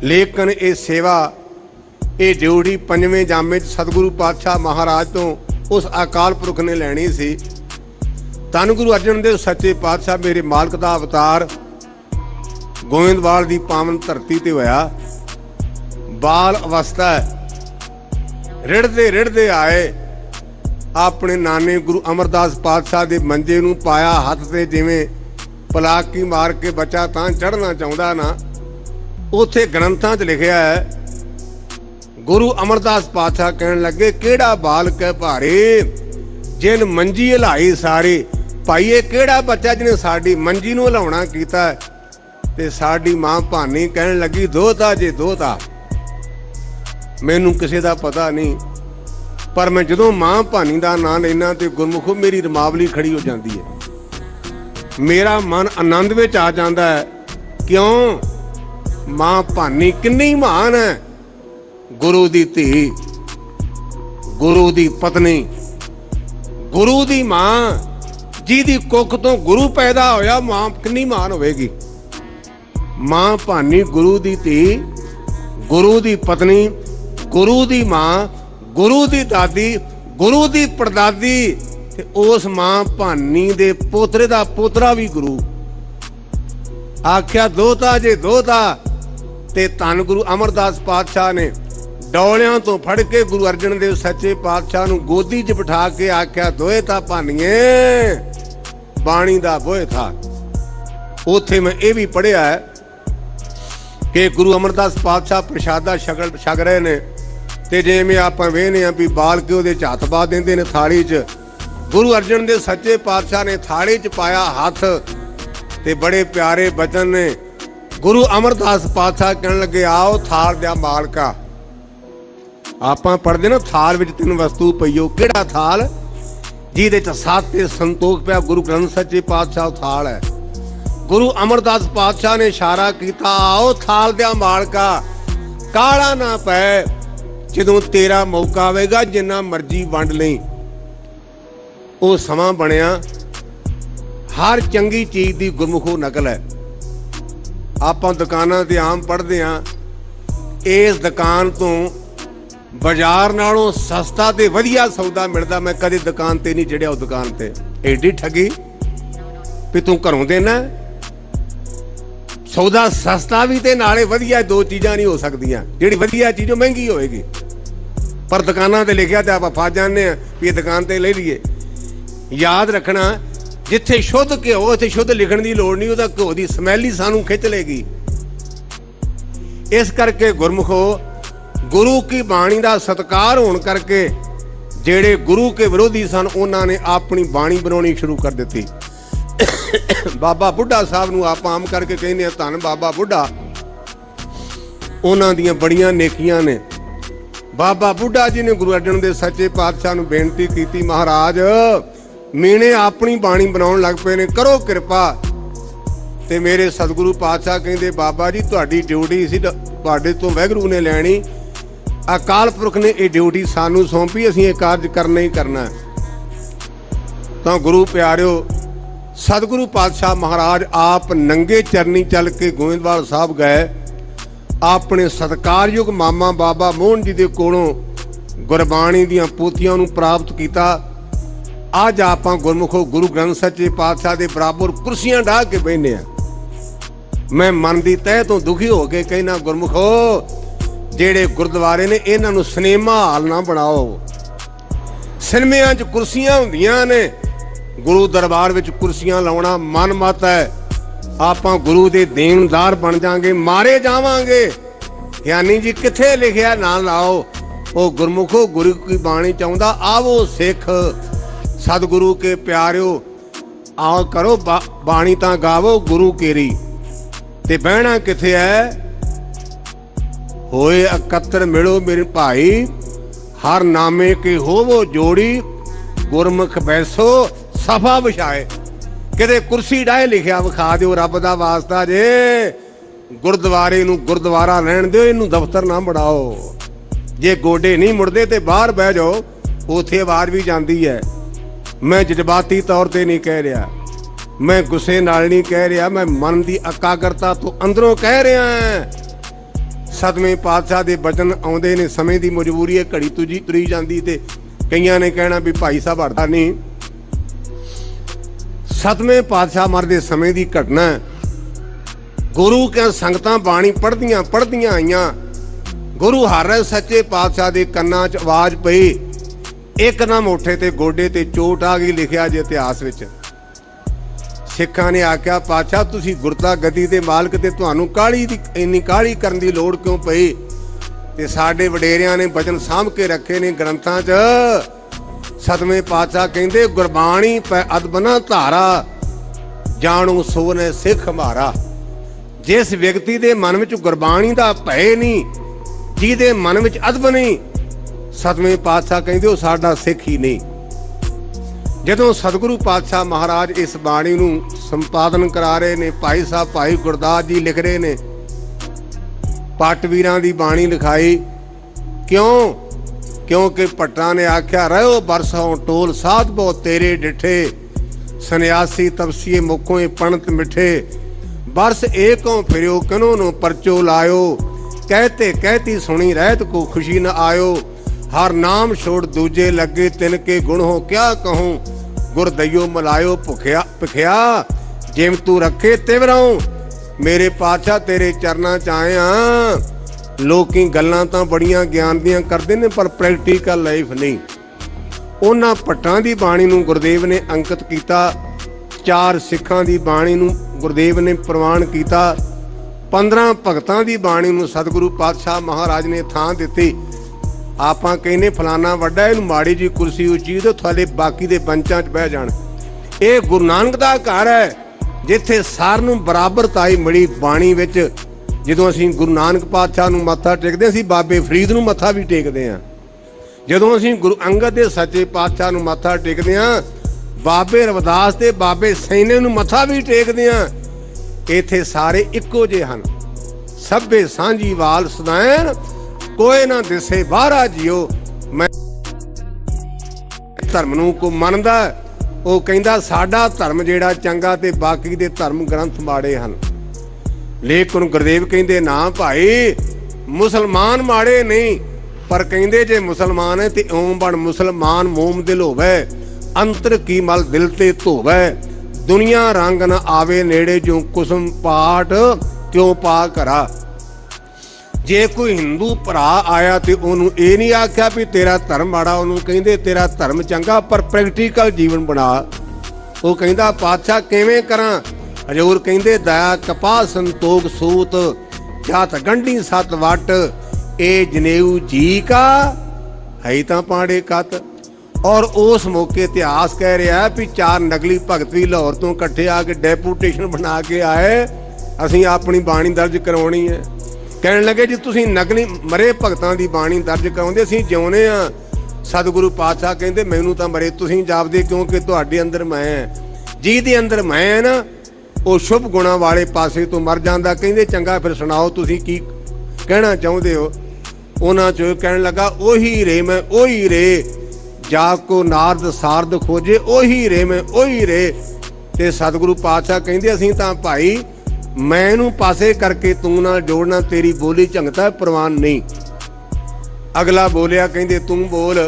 लेकिन ये सेवा ये ड्यूटी पंजवें जामे सतगुरु पातशाह महाराज तो उस अकाल पुरख ने लैनी सी। धन गुरु अर्जन देव सच्चे पातशाह मेरे मालक का अवतार गोविंदवाल की पावन धरती ते होया। बाल अवस्था रिढ़ते आए अपने नाने गुरु अमरदास पातशाह के मंजे नूं पाया हथ से, जिवें पलाकी मार के बच्चा तां चढ़ना चाहुंदा ना। उत्थे ग्रंथां च लिखिया है, गुरु अमरदास पातशाह कहन लगे केड़ा बालक है भारे जिन मंजी हिलाई सारी। भाईए केड़ा बच्चा जिन्हें साडी मंजी नूं हिलाउणा कीता। ते साडी मां भानी कहन लगी दोता जे दोता। मैनूं किसे दा पता नहीं, पर मैं जदों मां भानी दा नां लैना ते गुरमुखो मेरी रमावली खड़ी हो जाती है। मेरा मन आनंद विच आ जाता है। क्यों? मां भानी किन्नी महान है। गुरु दी धी, गुरु दी पत्नी, गुरु दी मां, जिहदी कुख तो गुरु पैदा होया, मां किन्नी महान होवेगी। मां भानी गुरु दी धी, गुरु दी पत्नी, गुरु दी मां, गुरु दी दादी, गुरु दी परदादी, ते उस मां भानी दे पोतरे दा पोतरा भी गुरु। आख्या दोता जे दोता। ते धन गुरु अमरदास पातशाह ने डोलियां तो फड़ के गुरु अर्जन देव सच्चे पातशाह नूं गोदी च बिठा के आख्या दोए था भानीए बाणी दा बोए था। उथे मैं ये भी पढ़िया है कि गुरु अमरदास पातशाह प्रशादा छक रहे ने, ते जिवें आपां वेखने आ भी बाल के उहदे च हथ पा दिंदे ने थाली च। गुरु अर्जन देव सच्चे पातशाह ने थाली च पाया हथ, ते बड़े प्यारे बचन ने। गुरु अमरदास पातशाह कहन लगे आओ थाल दिया मालका। आपां पढ़दे ना थाल विच तीन वस्तु पईओ, केड़ा थाल? जिहदे च सत ते संतोख पिया गुरु ग्रंथ सच्चे पातशाह थाल है। गुरु अमरदास पातशाह ने इशारा किया आओ थाल दिया मालका, काला ना पै, जदों तेरा मौका आवेगा जिन्ना मर्जी वंड लई। वो समा बनिया। हर चंगी चीज की गुरमुखो नकल है। आपां दुकानां ते आम पढ़दे हां, इस दुकान तो बाजार नालों सस्ता ते वधिया सौदा मिलदा। मैं कदे दुकान ते नहीं चढ़िया, उस दुकान ते एडी ठगी भी तू घरों देना सौदा सस्ता भी ते नाले वधिया। दो चीज़ां नहीं हो सकदियां, जिहड़ी वधिया चीज़ महंगी होएगी। पर दुकानां ते लिखिया ते आपां फस जाने भी ये दुकान ते ले लीए। याद रखना जिथे शुद्ध घ्यो उत्थे शुद्ध लिखण की लोड़ नहीं, उहदा घ्यो की स्मैल ही सानू खिंच लेगी। इस करके गुरमुखो गुरु की बाणी का सत्कार होने करके जेड़े गुरु के विरोधी सन उन्होंने अपनी बाणी बनानी शुरू कर दी। बाबा बुढ़ा साहब नूं आप आम करके कहने धन बाबा बुढ़ा, उन्हां दियां बड़ियां नेकियां ने। बाबा बुढ़ा जी ने गुरु अर्जन देव सच्चे पातशाह नूं बेनती की, महाराज मीणे अपनी बाणी बनाउण लग पे ने, करो किरपा। ते मेरे सतगुरु पातशाह कहंदे बाबा जी तुहाडी ड्यूटी सी, तुहाडे तो वाहिगुरू ने लैनी। अकाल पुरख ने यह ड्यूटी सानू सौंपी, असीं ये कार्य करना ही करना है। तो गुरु प्यारिओ सतगुरु पातशाह महाराज आप नंगे चरनी चल के गोविंदवाल साहब गए। अपने सत्कारयोग मामा बाबा मोहन जी के कोलों गुरबाणी दीआं पोथियां नूं प्राप्त किया। अज आपां गुरमुखो गुरु ग्रंथ सच्चे पातशाह के बराबर कुर्सियां ढा के बहने आ। मैं मन की तह तो दुखी हो के कहना गुरमुखो जेड़े गुरुद्वारे ने इन्हां नूं सिनेमा हाल ना बनाओ। सिनेमियां च कुर्सियां हुंदियां ने, गुरु दरबार विच कुर्सियां लाउणा मन मत है। आपां गुरु दे देनदार बन जांगे, मारे जावांगे। ज्ञानी जी किथे लिखिया ना लाओ। ओ गुरमुखो गुरु की बाणी चाहुंदा आवो सिख सतगुरु के प्यारिओ आओ करो बाणी तां गावो गुरु केरी। ते बहना किथे है? होए एकत्र मिलो मेरे भाई, हर नामे के होवो जोड़ी, गुरमुख बैसो सफा विछाए। किते कुर्सी डाहे लिखिया विखा दिओ, रब दा वास्ता जे गुरुद्वारे नूं गुरुद्वारा रहण दिओ, इनू दफ्तर ना बनाओ। जे गोडे नहीं मुड़दे ते बाहर बह जाओ, उथे आवाज भी जाती है। मैं जज्बाती तौर पर नहीं कह रहा, मैं गुस्से नाल नहीं कह रहा, मैं मन की एकाग्रता तो अंदरों कह रहा। सतवें पातशाह दे बचन आउंदे ने, समय की मजबूरी है, घड़ी तुरी जाती ते कईयां ने कहना भी भाई साहब हटदा नहीं। सतवें पातशाह मरदे समय की घटना, गुरु क्या संगतां बाणी पढ़दियां आईयां, गुरु हर सच्चे पातशाह दे कन्नां च आवाज पई, एकदम उठे ते गोडे ते चोट आ गई। लिखिया जे इतिहास विच सिखां ने आख्या पातशाह तुसीं गुरता गति दे मालक ते तुहानूं काहली दी इन्नी काहली करन दी लोड़ क्यों पई? ते साडे वडेरियां ने बचन साਂਭ के रखे ने ग्रंथां च। सतवें पातशाह कहंदे गुरबाणी पै अदबना धारा, जाणो सो ने सिख हमारा। जिस व्यक्ति दे मन विच गुरबाणी दा भय नहीं, जिहदे मन विच अदब नहीं, सतवें पातशाह कहंदे ओ साडा सिख ही नहीं। ਜਦੋਂ सतगुरु पातशाह महाराज इस बाणी ਨੂੰ संपादन करा रहे ने, भाई साहब भाई गुरदास जी लिख रहे ने, पटवीरां दी बाणी लिखाई क्यों? क्योंकि भट्टां ने आख्या रहो बरसों टोल साध बहुत तेरे डिठे, सन्यासी तपसीए मुखों पंडित मिठे, बरस एकों फिरियो किनो नो परचो लायो, कहते कहती सुनी रहत को खुशी न आयो, हर नाम छोड़ दूजे लगे तिनके गुण हो क्या कहूं, गुर दइयो मलायो भुखिया भुखिया, जिम तू रखे तिवरों, मेरे पातशाह तेरे चरना च आए हां। लोकी गल्लां तां बड़ियां ज्ञान दियां करदे ने पर प्रैक्टिकल लाइफ नहीं। उन्हां भट्टां दी बाणी नूं गुरदेव ने अंकित कीता, 4 सिखां दी बाणी नूं गुरदेव ने प्रवान कीता, 15 भगतां दी बाणी नूं सतगुरु पातशाह महाराज ने थां दित्ती। ਆਪਾਂ ਕਹਿੰਦੇ ਫਲਾਨਾ ਵੱਡਾ, ਇਹਨੂੰ ਮਾੜੀ ਜੀ ਕੁਰਸੀ ਉੱਚੀ ਤੇ ਥੱਲੇ ਬਾਕੀ ਦੇ ਬੰਚਾਂ 'ਚ ਬਹਿ ਜਾਣ। ਇਹ ਗੁਰੂ ਨਾਨਕ ਦਾ ਘਰ ਹੈ ਜਿੱਥੇ ਸਾਰਿਆਂ ਨੂੰ ਬਰਾਬਰਤਾਈ ਮਿਲੀ ਬਾਣੀ ਵਿੱਚ। ਜਦੋਂ ਅਸੀਂ ਗੁਰੂ ਨਾਨਕ ਪਾਤਸ਼ਾਹ ਨੂੰ ਮੱਥਾ ਟੇਕਦੇ ਅਸੀਂ ਬਾਬੇ ਫਰੀਦ ਨੂੰ ਮੱਥਾ ਵੀ ਟੇਕਦੇ ਹਾਂ। ਜਦੋਂ ਅਸੀਂ ਗੁਰੂ ਅੰਗਦ ਦੇ ਸੱਚੇ ਪਾਤਸ਼ਾਹ ਨੂੰ ਮੱਥਾ ਟੇਕਦੇ ਹਾਂ, ਬਾਬੇ ਰਵਿਦਾਸ ਤੇ ਬਾਬੇ ਸੈਨੇ ਨੂੰ ਮੱਥਾ ਵੀ ਟੇਕਦੇ ਹਾਂ। ਇੱਥੇ ਸਾਰੇ ਇੱਕੋ ਜਿਹੇ ਹਨ। ਸਭੇ ਸਾਂਝੀ ਵਾਲ ਸਦਾਇਨ, कोई ना दिसे बाहरा जियो। मैं धर्म नूं को मनदा, वो कहंदा साडा धर्म जिहड़ा चंगा ते बाकी दे धर्म ग्रंथ माड़े हन। लेकिन गुरदेव कहंदे ना भाई मुसलमान माड़े नहीं, पर कहंदे जे मुसलमान है ते ओम बण मुसलमान मोम दिल होवे, अंतर की मल दिल ते धोवे, दुनिया रंग न आवे नेड़े जो कुसुम पाठ क्यों पा करा। जे कोई हिंदू भरा आया तो उन्होंने ये नहीं आख्या भी तेरा धर्म माड़ा, उन्होंने कहते तेरा धर्म चंगा पर प्रैक्टिकल जीवन बना। वो कहता पातशाह किवें करा? हजूर कहते दया कपा संतोख सूत, जात गंढी सत वट, ए जनेऊ जी का है तां पाड़े कत। और उस मौके इतिहास कह रहा है भी 4 नकली भगत भी लाहौर तो इकट्ठे आके डेपूटेशन बना के आए, असीं अपनी बाणी दर्ज करवानी है। कहने लगे जी तुसीं नकली मरे भगतां दी बाणी दर्ज कराउंदे, असीं जिउंदे आ। सतगुरु पातशाह कहंदे मैनूं तां मरे तुसीं जापदे क्योंकि तुहाडे अंदर मैं है। जिहदे अंदर मैं है ना वो शुभ गुणां वाले पासे तो मर जांदा। कहंदे चंगा फिर सुणाओ तुसीं की कहना चाहुंदे हो? उन्हां चों कहण लगा ओही रे मैं ओही रे, जाको नारद सारद खोजे ओही रे मैं ओही रे। ते सतगुरु पातशाह कहंदे असीं तां भाई मैनू पासे करके तू ना जोड़ना, तेरी बोली झंगता प्रवान नहीं। अगला बोलिया कहंदे तू बोल।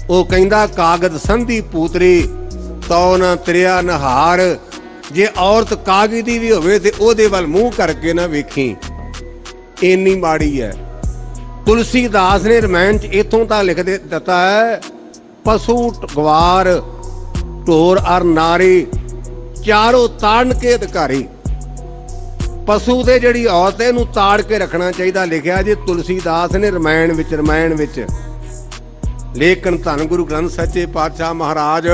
वो कहंदा कागद संधी पूतरी तो ना तरिया नहार, जे औरत कागदी भी होवे ते ओदे वल मूंह करके ना वेखी, इन्नी माड़ी है। तुलसीदास ने रमायण च इथों तक लिख दिता है, पशु गवार ढोर अर नारी चारों ताड़न के अधिकारी। पशु दे जिहड़ी औरत है इहनूं ताड़ के रखना चाहिए, लिखिया जी तुलसीदास ने रमायण विच। लेकिन धन गुरु ग्रंथ सच्चे पातशाह महाराज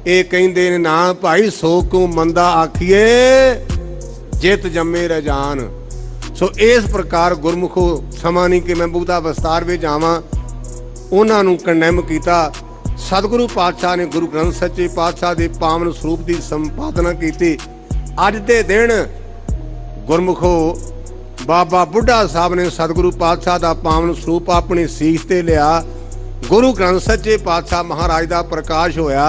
ये कहंदे ने ना भाई सो को मंदा आखिए जित जम्मे रजान। सो इस प्रकार गुरमुखो समा नहीं कि मैं बहुता विस्तार में जावां, उन्हां नूं कंडेम कीता। सतगुरु पातशाह ने गुरु ग्रंथ सच्चे पातशाह के पावन स्वरूप की संपादना की। अज दे दिन गुरमुखो बाबा बुढ़ा साहब ने सतगुरु पातशाह का पावन स्वरूप अपनी सीस ते लिया। गुरु ग्रंथ सच्चे पातशाह महाराज का प्रकाश होया।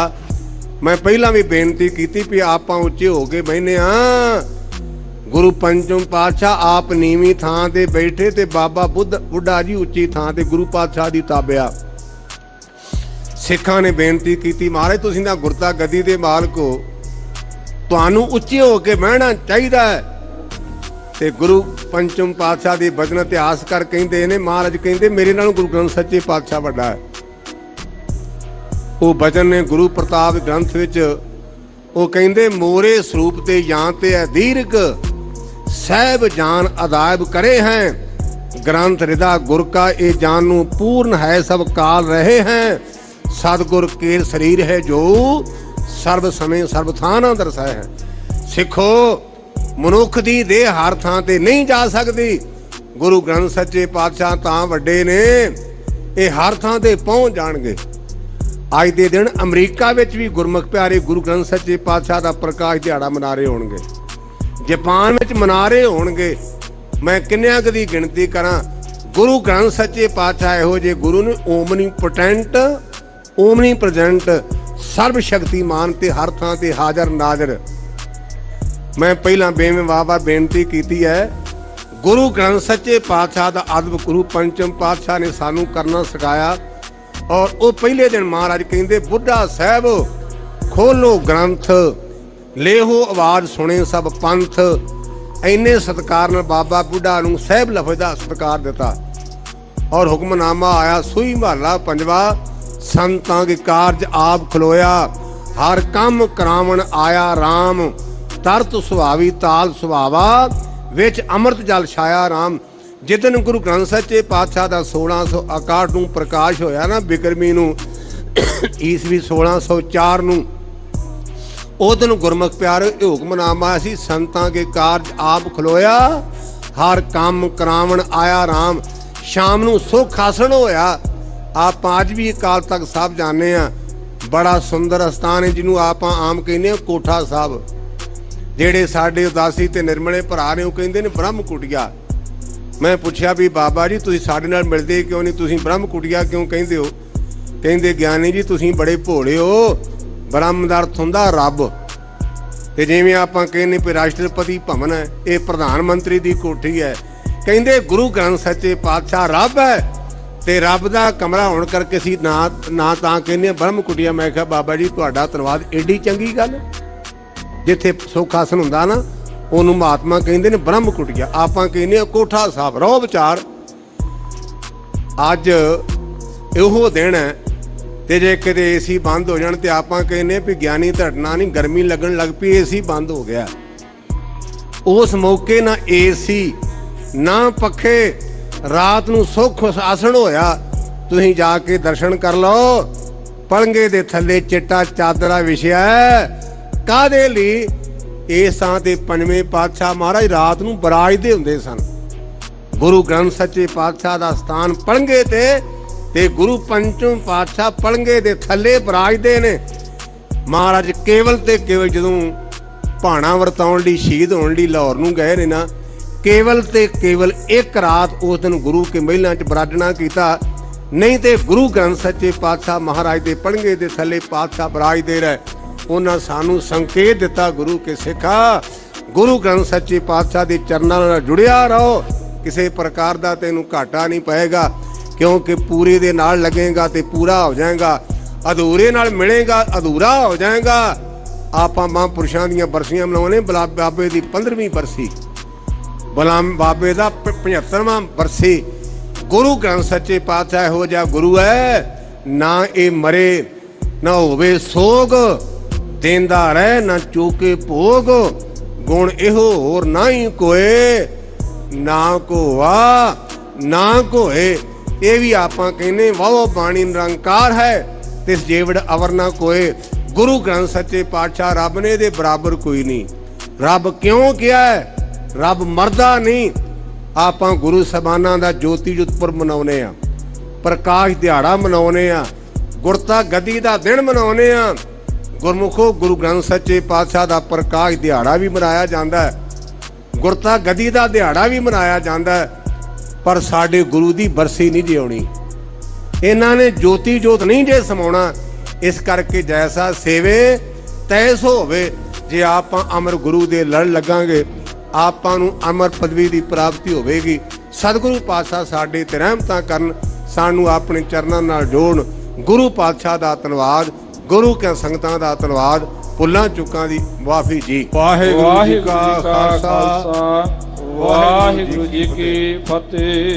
मैं पहला भी बेनती की भी आपां उच्चे हो के बहने हाँ, गुरु पंचम पातशाह आप नीवी थां ते बैठे ते बाबा बुढ़ा जी उच्ची थां ते गुरु पातशाह दी ताबिया। सिखां ने बेनती की, महाराज तुसीं तां गुरता गद्दी दे मालक हो, तुहानूं उच्चे हो के बहना चाहीदा है। ते गुरु पंचम पातशाह दे बचन इतिहासकार कहंदे ने, महाराज कहंदे मेरे नालों गुरु ग्रंथ सच्चे पातशाह वड्डा है। वो बचन ने गुरु प्रताप ग्रंथ विच वो कहंदे, मोरे स्वरूप ते जान ते है दीर्घ, सहब जान अदायब करे हैं, ग्रंथ हृदा गुर का ये जानू पूर्ण है, सब काल रहे हैं, सतगुर के शरीर है जो सर्व समय सर्व थाना दर्शाए है। सिखो मनुख दी देह हर थां ते नहीं जा सकती, गुरु ग्रंथ सच्चे पातशाह तां वड्डे ने, ये हर थां ते पहुंच जाणगे। अज दे दिन अमरीका विच भी गुरमुख प्यारे गुरु ग्रंथ सच्चे पातशाह दा प्रकाश दिहाड़ा मना रहे होणगे, जापान विच मना रहे होणगे। मैं किन्नियां क दी गिणती करां, गुरु ग्रंथ सच्चे पातशाह इहो जे गुरु ने ओमनीपोटेंट, ओमनी प्रेजेंट, सर्व शक्तिमान ते हर थां ते हाजर नाजर। मैं पहला बेਵੇਂ बाबा बेनती की है, गुरु ग्रंथ सच्चे पातशाह का अदब गुरु पंचम पातशाह ने सानू करना सिखाया। और वो पहले दिन महाराज कहते, बुढ़ा साहब खोलो ग्रंथ, लेहो आवाज सुने सब पंथ। इन्ने सत्कार नाल बाबा बुढ़ा नूं साहब लफज का सत्कार दिता। और हुक्मनामा आया सूई महला पंजवा, संतां के कारज आप खलोया, हर कम करावण आया राम, तरत सुभावी ताल सुभावा, विच अमृत जल छाया राम। जिदन गुरु ग्रंथ सच्चे पातशाह का 1661 नूं प्रकाश होया ना, बिक्रमी नूं ईसवी 1604 नूं, उस दिन गुरमुख प्यारे हुक्मनामा सी, संतां के कारज आप खलोया, हर काम करावण आया राम। शाम नूं सुख आसन होया। आप अज भी अकाल तख्त साहब जाने आ, बड़ा सुंदर स्थान है जिन्हों आप आम कहने कोठा साहब। ਜਿਹੜੇ ਸਾਡੇ ਉਦਾਸੀ ਤੇ ਨਿਰਮਲੇ ਭਰਾ ਨੇ ਉਹ ਕਹਿੰਦੇ ਨੇ ਬ੍ਰਹਮ ਕੁਟਿਆ। ਮੈਂ ਪੁੱਛਿਆ ਵੀ ਬਾਬਾ ਜੀ ਤੁਸੀਂ ਸਾਡੇ ਨਾਲ ਮਿਲਦੇ ਕਿਉਂ ਨਹੀਂ, ਤੁਸੀਂ ਬ੍ਰਹਮ ਕੁਟਿਆ ਕਿਉਂ ਕਹਿੰਦੇ ਹੋ? ਕਹਿੰਦੇ ਗਿਆਨੀ ਜੀ ਤੁਸੀਂ ਬੜੇ ਭੋਲੇ ਹੋ, ਬ੍ਰਹਮ ਦਾ ਅਰਥ ਹੁੰਦਾ ਰੱਬ। ਤੇ ਜਿਵੇਂ ਆਪਾਂ ਕਹਿੰਦੇ ਵੀ ਰਾਸ਼ਟਰਪਤੀ ਭਵਨ ਹੈ, ਇਹ ਪ੍ਰਧਾਨ ਮੰਤਰੀ ਦੀ ਕੋਠੀ ਹੈ। ਕਹਿੰਦੇ ਗੁਰੂ ਗ੍ਰੰਥ ਸੱਚੇ ਪਾਤਸ਼ਾਹ ਰੱਬ ਹੈ ਤੇ ਰੱਬ ਦਾ ਕਮਰਾ ਹੋਣ ਕਰਕੇ ਅਸੀਂ ਨਾ ਤਾਂ ਕਹਿੰਦੇ ਬ੍ਰਹਮ ਕੁਟਿਆ। ਮੈਂ ਕਿਹਾ ਬਾਬਾ ਜੀ ਤੁਹਾਡਾ ਧੰਨਵਾਦ, ਏਡੀ ਚੰਗੀ ਗੱਲ। जिथे सुख आसन हुंदा ना ਉਹਨੂੰ महात्मा कहते ने ब्रह्म कुटिया, आपां कहने कोठा साहब। रहो विचार, अज इहो दिन है ते जे किते एसी बंद हो जाण ते आपां कहने भी ज्ञानी धड़ना नहीं, गर्मी लगन लग पई, एसी बंद हो गया। उस मौके ना एसी ना पखे, रात नूं सुख आसन होया। तुसीं जाके दर्शन कर लो, पलंगे दे थल्ले चिट्टा चादरा विछिया कादे लई। इस थां ते पंजवें पातशाह महाराज रात नूं बराजदे हुंदे सन। गुरु ग्रंथ सच्चे पातशाह दा स्थान पलंगे ते गुरु पंचम पातशाह पलंगे दे थल्ले बराजदे ने। महाराज केवल ते केवल जदों भाणा वरताउण लई शहीद होण लई लाहौर नूं गए ने ना, केवल ते केवल एक रात उस दिन गुरु के महिलां च बराडना कीता। नहीं ते गुरु ग्रंथ सच्चे पातशाह महाराज दे पलंगे दे थल्ले पातशाह बराजदे रहे। उन्हां सानू संकेत दिता गुरु के सिखा, गुरु ग्रंथ सच्चे पातशाह दे चरनां नाल जुड़िया रहो, किसी प्रकार दा तैनूं घाटा नहीं पएगा, क्योंकि पूरे दे नाल लगेगा तो पूरा हो जाएगा, अधूरे नाल मिलेगा अधूरा हो जाएगा। आपां महापुरुषां दीयां बरसियां मनाउने, बाबे दी 15वीं बरसी, बाबे दा 75वां बरसी। गुरु ग्रंथ सच्चे पातशाह इहो जिहा गुरु है, ना ये मरे ना होवे सोग, देंदा रहे ना चूके भोग, गुण इहो होर नहीं कोए, ना कोआ ना कोए। ये भी आपां कहने वाहो बाणी निरंकार है, तिस जेवड़ अवर ना कोए। गुरु ग्रंथ सच्चे पातशाह रब ने दे बराबर कोई नहीं। रब क्यों किया है? रब मरदा नहीं। आपां गुरु सबाना दा ज्योति जुतपुर मनाउने आ, प्रकाश दिहाड़ा मनाउने आ, गुरता गद्दी दा दिन मनाउने आ। गुरमुखो गुरु ग्रंथ सच्चे पातशाह दा प्रकाश दिहाड़ा भी मनाया जाता है, गुरता गद्दी दा दिहाड़ा भी मनाया जाता है, पर साडे गुरु दी बरसी नहीं जे आउणी। इन्हां ने ज्योति जोत नहीं जे समाउणा। इस करके जैसा सेवे तैसो होवे। जे आपां अमर गुरु दे लड़ लगांगे ਆਪਾਂ ਨੂੰ ਅਮਰ ਪਦਵੀ ਦੀ ਪ੍ਰਾਪਤੀ ਹੋਵੇਗੀ। ਸਤਿਗੁਰੂ ਪਾਤਸ਼ਾਹ ਸਾਡੇ ਤੇ ਰਹਿਮਤਾਂ ਕਰਨ, ਸਾਨੂੰ ਆਪਣੇ ਚਰਨਾਂ ਨਾਲ ਜੋੜਨ। ਗੁਰੂ ਪਾਤਸ਼ਾਹ ਦਾ ਧੰਨਵਾਦ, ਗੁਰੂ ਕੇ ਸੰਗਤਾਂ ਦਾ ਧੰਨਵਾਦ। ਭੁੱਲਾਂ ਚੁੱਕਾਂ ਦੀ ਮਾਫੀ ਜੀ। ਵਾਹਿਗੁਰੂ ਜੀ ਕਾ ਖਾਲਸਾ, ਵਾਹਿਗੁਰੂ ਜੀ ਕੀ ਫਤਿਹ।